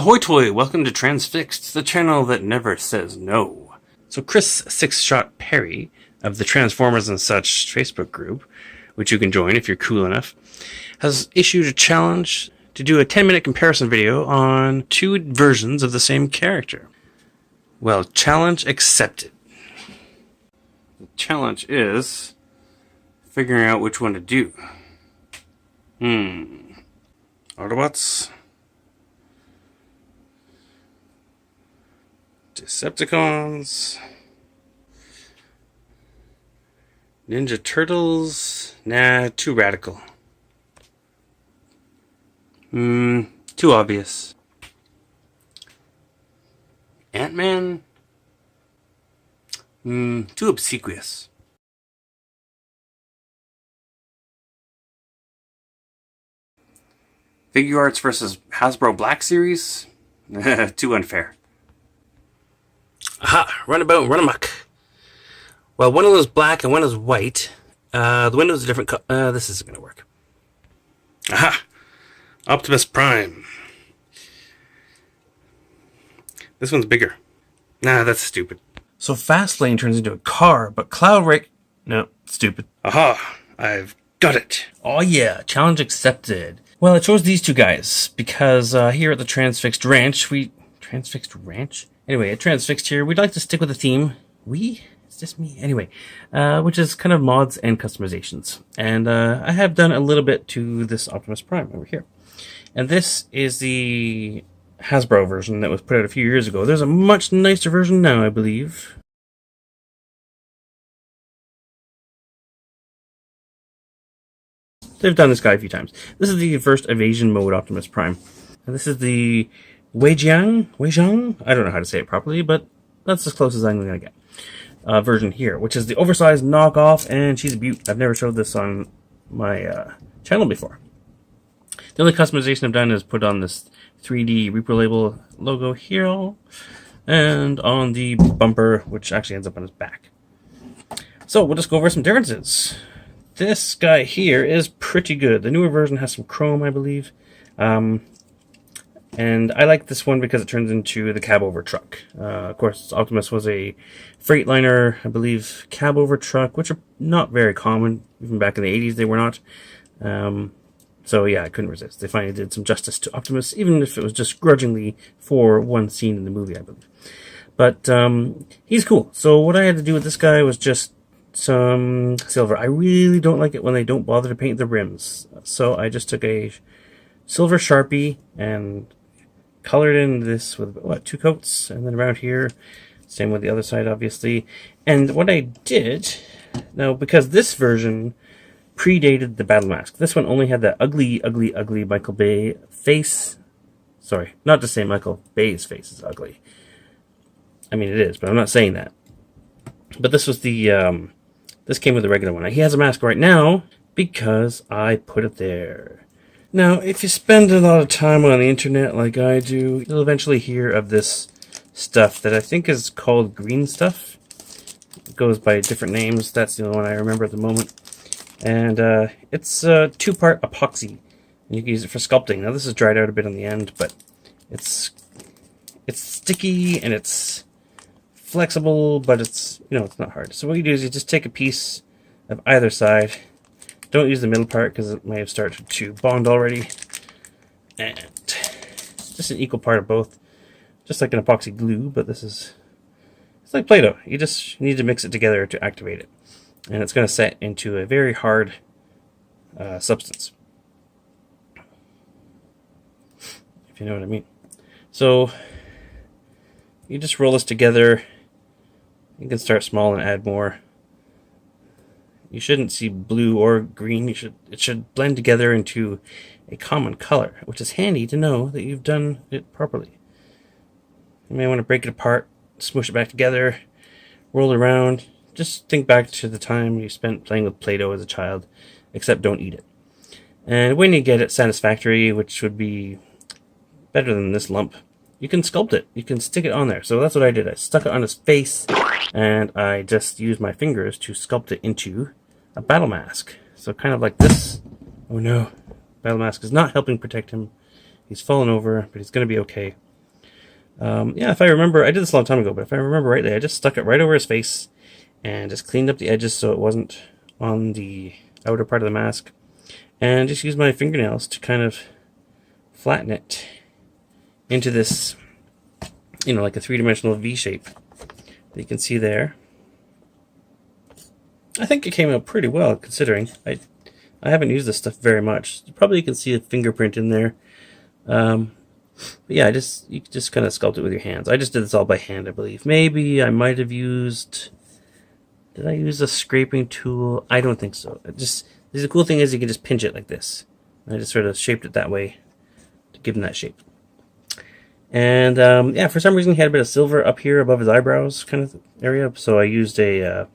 Ahoy toy, welcome to Transfixed, the channel that never says no. So Chris Six-Shot Perry of the Transformers and Such Facebook group, which you can join if you're cool enough, has issued a challenge to do a 10-minute comparison video on two versions of the same character. Well, challenge accepted. The challenge is figuring out which one to do. Autobots, Decepticons, Ninja Turtles. Nah, too radical. Too obvious. Ant-Man? Too obsequious. Figure Arts versus Hasbro Black Series? Too unfair. Aha! Runabout, run amok. Well, one of them is black and one is white. The windows are different color. This isn't going to work. Aha! Optimus Prime. This one's bigger. Nah, that's stupid. So Fastlane turns into a car, but Cloud Ray... No, stupid. Aha! I've got it. Oh yeah, challenge accepted. Well, I chose these two guys because here at the Transfixed Ranch, Transfixed Ranch? Anyway, at Transfixed here, we'd like to stick with the theme. Is this me? Anyway, which is kind of mods and customizations. And I have done a little bit to this Optimus Prime over here. And this is the Hasbro version that was put out a few years ago. There's a much nicer version now, I believe. They've done this guy a few times. This is the first Evasion mode Optimus Prime. And this is the Weijiang? I don't know how to say it properly, but that's as close as I'm going to get. Version here, which is the oversized knockoff, and she's a beaut. I've never showed this on my channel before. The only customization I've done is put on this 3D Reaper label logo here, and on the bumper, which actually ends up on his back. So we'll just go over some differences. This guy here is pretty good. The newer version has some chrome, I believe. And I like this one because it turns into the cab-over truck. Of course, Optimus was a Freightliner, I believe, cab-over truck, which are not very common. Even back in the 80s, they were not. So yeah, I couldn't resist. They finally did some justice to Optimus, even if it was just grudgingly for one scene in the movie, I believe. But he's cool. So what I had to do with this guy was just some silver. I really don't like it when they don't bother to paint the rims. So I just took a silver Sharpie and colored in this with, what, 2 coats? And then around here, same with the other side, obviously. And what I did, now, because this version predated the Battle Mask. This one only had that ugly Michael Bay face. Sorry, not to say Michael Bay's face is ugly. I mean, it is, but I'm not saying that. But this was the, this came with the regular one. He has a mask right now because I put it there. Now, if you spend a lot of time on the internet like I do, you'll eventually hear of this stuff that I think is called green stuff. It goes by different names. That's the only one I remember at the moment. And it's a 2-part epoxy. And you can use it for sculpting. Now, this is dried out a bit on the end, but it's sticky and it's flexible, but it's, it's not hard. So what you do is you just take a piece of either side. Don't use the middle part because it may have started to bond already. And just an equal part of both. Just like an epoxy glue, but it's like Play-Doh. You just need to mix it together to activate it. And it's going to set into a very hard substance. If you know what I mean. So you just roll this together. You can start small and add more. You shouldn't see blue or green. It should blend together into a common color, which is handy to know that you've done it properly. You may want to break it apart, smush it back together, roll it around. Just think back to the time you spent playing with Play-Doh as a child, except don't eat it. And when you get it satisfactory, which would be better than this lump, you can sculpt it. You can stick it on there. So that's what I did. I stuck it on his face, and I just used my fingers to sculpt it into a battle mask. So kind of like this. Oh no, battle mask is not helping protect him. He's fallen over, but he's going to be okay. Yeah, if I remember, I did this a long time ago, but if I remember rightly, I just stuck it right over his face and just cleaned up the edges so it wasn't on the outer part of the mask, and just used my fingernails to kind of flatten it into this, like a three-dimensional V shape that you can see there. I think it came out pretty well, considering I haven't used this stuff very much. Probably you can see a fingerprint in there. But yeah, you just kind of sculpt it with your hands. I just did this all by hand, I believe. Maybe I might have used... Did I use a scraping tool? I don't think so. The cool thing is you can just pinch it like this. I just sort of shaped it that way to give him that shape. And yeah, for some reason he had a bit of silver up here above his eyebrows kind of area, so I used a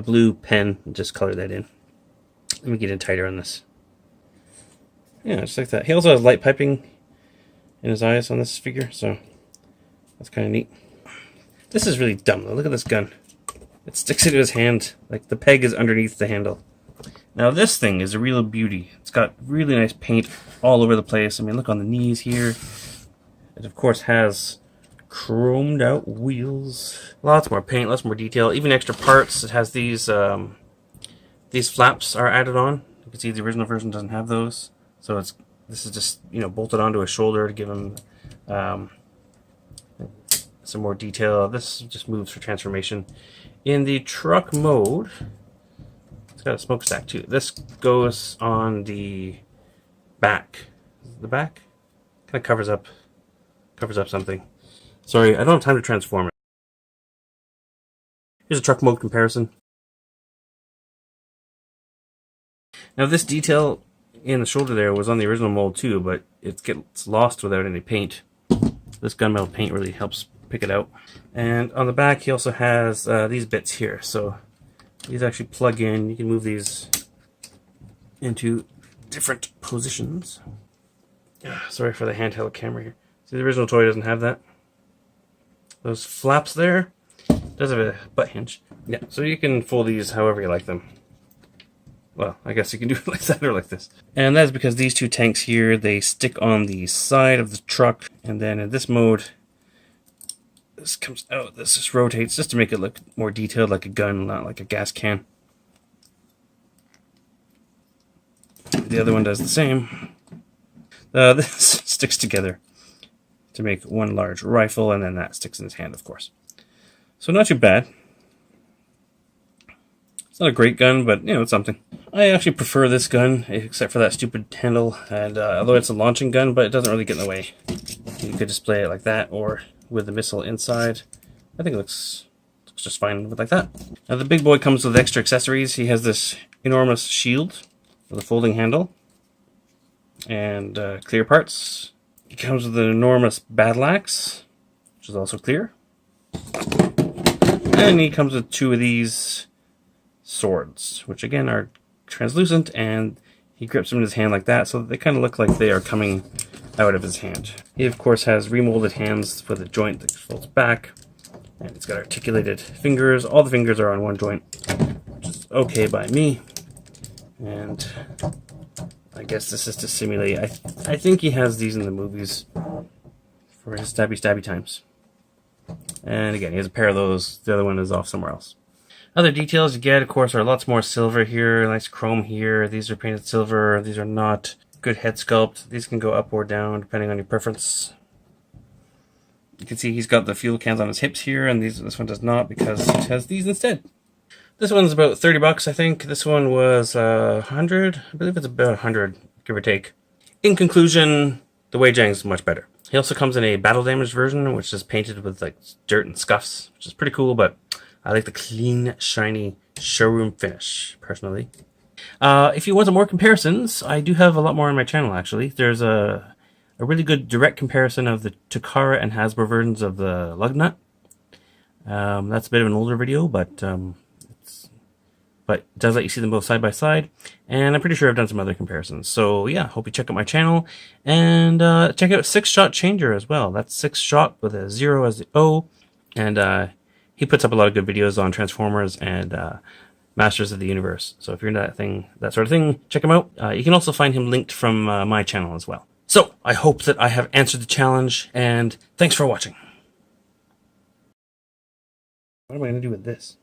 blue pen and just colored that in. Let me get in tighter on this. Yeah, just like that. He also has light piping in his eyes on this figure, so that's kind of neat. This is really dumb though. Look at this gun. It sticks into his hand, like the peg is underneath the handle. Now this thing is a real beauty. It's got really nice paint all over the place. I mean, look on the knees here. It of course has chromed out wheels. Lots more paint, lots more detail, even extra parts. It has these flaps are added on. You can see the original version doesn't have those. So this is just, bolted onto his shoulder to give him some more detail. This just moves for transformation. In the truck mode, it's got a smokestack too. This goes on the back. The back kind of covers up something. Sorry, I don't have time to transform it. Here's a truck mode comparison. Now this detail in the shoulder there was on the original mold too, but it gets lost without any paint. This gunmetal paint really helps pick it out. And on the back he also has these bits here, so these actually plug in. You can move these into different positions. Sorry for the handheld camera here. See, the original toy doesn't have that. Those flaps there does have a butt hinge. Yeah, so you can fold these however you like them. Well, I guess you can do it like that or like this. And that's because these two tanks here, they stick on the side of the truck, and then in this mode, this comes out, this just rotates just to make it look more detailed, like a gun, not like a gas can. The other one does the same. This sticks together to make one large rifle, and then that sticks in his hand, of course. So not too bad. It's not a great gun, but, it's something. I actually prefer this gun, except for that stupid handle, and although it's a launching gun, but it doesn't really get in the way. You could display it like that, or with the missile inside. I think it looks just fine with like that. Now the big boy comes with extra accessories. He has this enormous shield with a folding handle, and clear parts. He comes with an enormous battle axe, which is also clear. And he comes with two of these swords, which again are translucent, and he grips them in his hand like that, so that they kind of look like they are coming out of his hand. He of course has remolded hands for the joint that folds back, and it's got articulated fingers. All the fingers are on one joint, which is okay by me. And I guess this is to simulate, I think he has these in the movies for his stabby times. And again, he has a pair of those. The other one is off somewhere else. Other details you get, of course, are lots more silver here, nice chrome here. These are painted silver. These are not. Good head sculpt. These can go up or down depending on your preference. You can see he's got the fuel cans on his hips here, and this one does not because it has these instead. This one's about $30, I think. This one was 100. I believe it's about 100, give or take. In conclusion, the Wei Jiang is much better. He also comes in a battle damaged version, which is painted with like dirt and scuffs, which is pretty cool, but I like the clean, shiny showroom finish, personally. If you want some more comparisons, I do have a lot more on my channel, actually. There's a really good direct comparison of the Takara and Hasbro versions of the lug nut. That's a bit of an older video, but it does let you see them both side by side. And I'm pretty sure I've done some other comparisons. So yeah, hope you check out my channel. And check out 6-Shot Changer as well. That's 6-Shot with a 0 as the O. And he puts up a lot of good videos on Transformers and Masters of the Universe. So if you're into that sort of thing, check him out. You can also find him linked from my channel as well. So So, I hope that I have answered the challenge, and thanks for watching. What am I going to do with this?